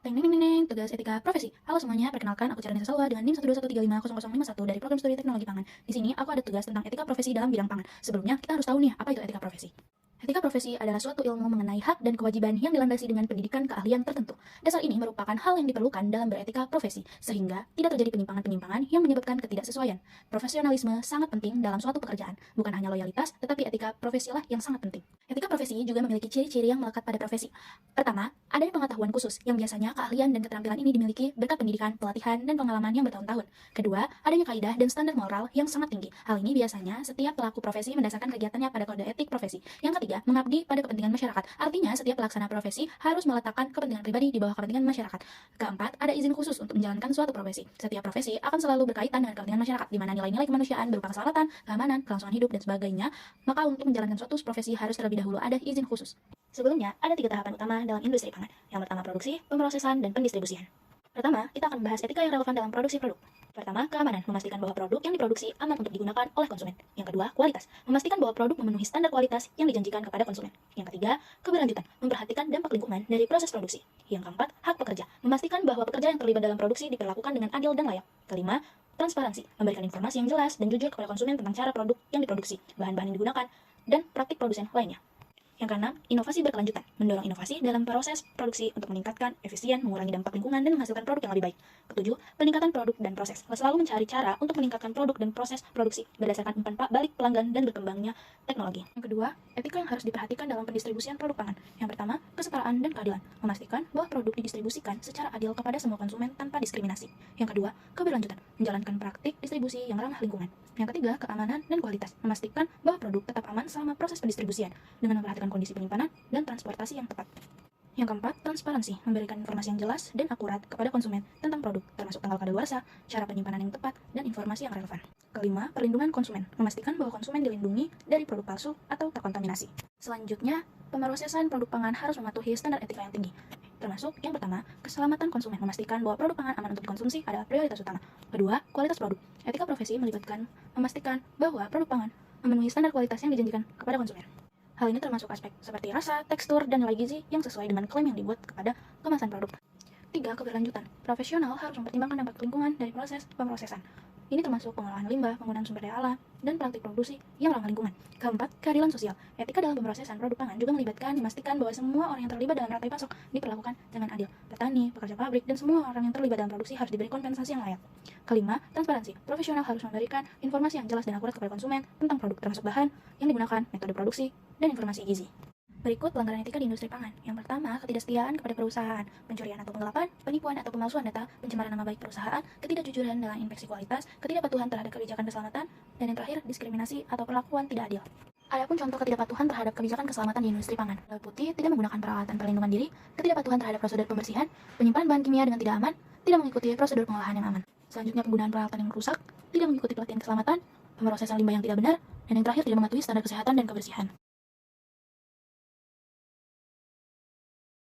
Teng neng neng neng, tugas etika profesi. Halo semuanya, perkenalkan aku Ciranisa Salwa dengan NIM 121350051 dari Program Studi Teknologi Pangan. Di sini aku ada tugas tentang etika profesi dalam bidang pangan. Sebelumnya kita harus tahu nih apa itu etika profesi. Etika profesi adalah suatu ilmu mengenai hak dan kewajiban yang dilandasi dengan pendidikan keahlian tertentu. Dasar ini merupakan hal yang diperlukan dalam beretika profesi, sehingga tidak terjadi penyimpangan-penyimpangan yang menyebabkan ketidaksesuaian. Profesionalisme sangat penting dalam suatu pekerjaan, bukan hanya loyalitas, tetapi etika profesilah yang sangat penting. Etika profesi juga memiliki ciri-ciri yang melekat pada profesi. Pertama, adanya pengetahuan khusus, yang biasanya keahlian dan keterampilan ini dimiliki berkat pendidikan, pelatihan, dan pengalaman yang bertahun-tahun. Kedua, adanya kaidah dan standar moral yang sangat tinggi. Hal ini biasanya setiap pelaku profesi mendasarkan kegiatannya pada kode etik profesi. Yang ketiga, mengabdi pada kepentingan masyarakat. Artinya, setiap pelaksana profesi harus meletakkan kepentingan pribadi di bawah kepentingan masyarakat. Keempat, ada izin khusus untuk menjalankan suatu profesi. Setiap profesi akan selalu berkaitan dengan kepentingan masyarakat, di mana nilai-nilai kemanusiaan berupa keselamatan, keamanan, kelangsungan hidup, dan sebagainya. Maka untuk menjalankan suatu profesi harus terlebih dahulu ada izin khusus. Sebelumnya, ada 3 tahapan utama dalam industri pangan. Yang pertama produksi, pemrosesan, dan pendistribusian. Pertama, kita akan membahas etika yang relevan dalam produksi produk. Pertama, keamanan, memastikan bahwa produk yang diproduksi aman untuk digunakan oleh konsumen. Yang kedua, kualitas, memastikan bahwa produk memenuhi standar kualitas yang dijanjikan kepada konsumen. Yang ketiga, keberlanjutan, memperhatikan dampak lingkungan dari proses produksi. Yang keempat, hak pekerja, memastikan bahwa pekerja yang terlibat dalam produksi diperlakukan dengan adil dan layak. Kelima, transparansi, memberikan informasi yang jelas dan jujur kepada konsumen tentang cara produk yang diproduksi, bahan-bahan yang digunakan, dan praktik produsen lainnya. Yang keenam, inovasi berkelanjutan, mendorong inovasi dalam proses produksi untuk meningkatkan efisien, mengurangi dampak lingkungan, dan menghasilkan produk yang lebih baik. Ketujuh, peningkatan produk dan proses, selalu mencari cara untuk meningkatkan produk dan proses produksi berdasarkan umpan balik pelanggan dan berkembangnya teknologi. Yang kedua, etika yang harus diperhatikan dalam pendistribusian produk pangan. Yang pertama, kesetaraan dan keadilan, memastikan bahwa produk didistribusikan secara adil kepada semua konsumen tanpa diskriminasi. Yang kedua, keberlanjutan, menjalankan praktik distribusi yang ramah lingkungan. Yang ketiga, keamanan dan kualitas, memastikan bahwa produk tetap aman selama proses pendistribusian dengan memperhatikan kondisi penyimpanan dan transportasi yang tepat. Yang keempat, transparansi, memberikan informasi yang jelas dan akurat kepada konsumen tentang produk, termasuk tanggal kadaluarsa, cara penyimpanan yang tepat, dan informasi yang relevan. Kelima, perlindungan konsumen, memastikan bahwa konsumen dilindungi dari produk palsu atau terkontaminasi. Selanjutnya, pemrosesan produk pangan harus mematuhi standar etika yang tinggi. Termasuk yang pertama, keselamatan konsumen, memastikan bahwa produk pangan aman untuk dikonsumsi adalah prioritas utama. Kedua, kualitas produk. Etika profesi melibatkan memastikan bahwa produk pangan memenuhi standar kualitas yang dijanjikan kepada konsumen. Hal ini termasuk aspek seperti rasa, tekstur, dan nilai gizi yang sesuai dengan klaim yang dibuat kepada kemasan produk. 3. Keberlanjutan. Profesional harus mempertimbangkan dampak lingkungan dari proses pemrosesan. Ini termasuk pengolahan limbah, penggunaan sumber daya alam, dan praktik produksi yang ramah lingkungan. Keempat, keadilan sosial. Etika dalam pemrosesan produk pangan juga melibatkan memastikan bahwa semua orang yang terlibat dalam rantai pasok diperlakukan dengan adil. Petani, pekerja pabrik, dan semua orang yang terlibat dalam produksi harus diberi kompensasi yang layak. Kelima, transparansi. Profesional harus memberikan informasi yang jelas dan akurat kepada konsumen tentang produk, termasuk bahan yang digunakan, metode produksi, dan informasi gizi. Berikut pelanggaran etika di industri pangan. Yang pertama, ketidaksetiaan kepada perusahaan, pencurian atau penggelapan, penipuan atau pemalsuan data, pencemaran nama baik perusahaan, ketidakjujuran dalam inspeksi kualitas, ketidakpatuhan terhadap kebijakan keselamatan, dan yang terakhir, diskriminasi atau perlakuan tidak adil. Adapun contoh ketidakpatuhan terhadap kebijakan keselamatan di industri pangan, meliputi tidak menggunakan peralatan perlindungan diri, ketidakpatuhan terhadap prosedur pembersihan, penyimpanan bahan kimia dengan tidak aman, tidak mengikuti prosedur pengolahan yang aman. Selanjutnya, penggunaan peralatan yang rusak, tidak mengikuti pelatihan keselamatan, pemrosesan limbah yang tidak benar, dan yang terakhir tidak mematuhi standar kesehatan dan kebersihan.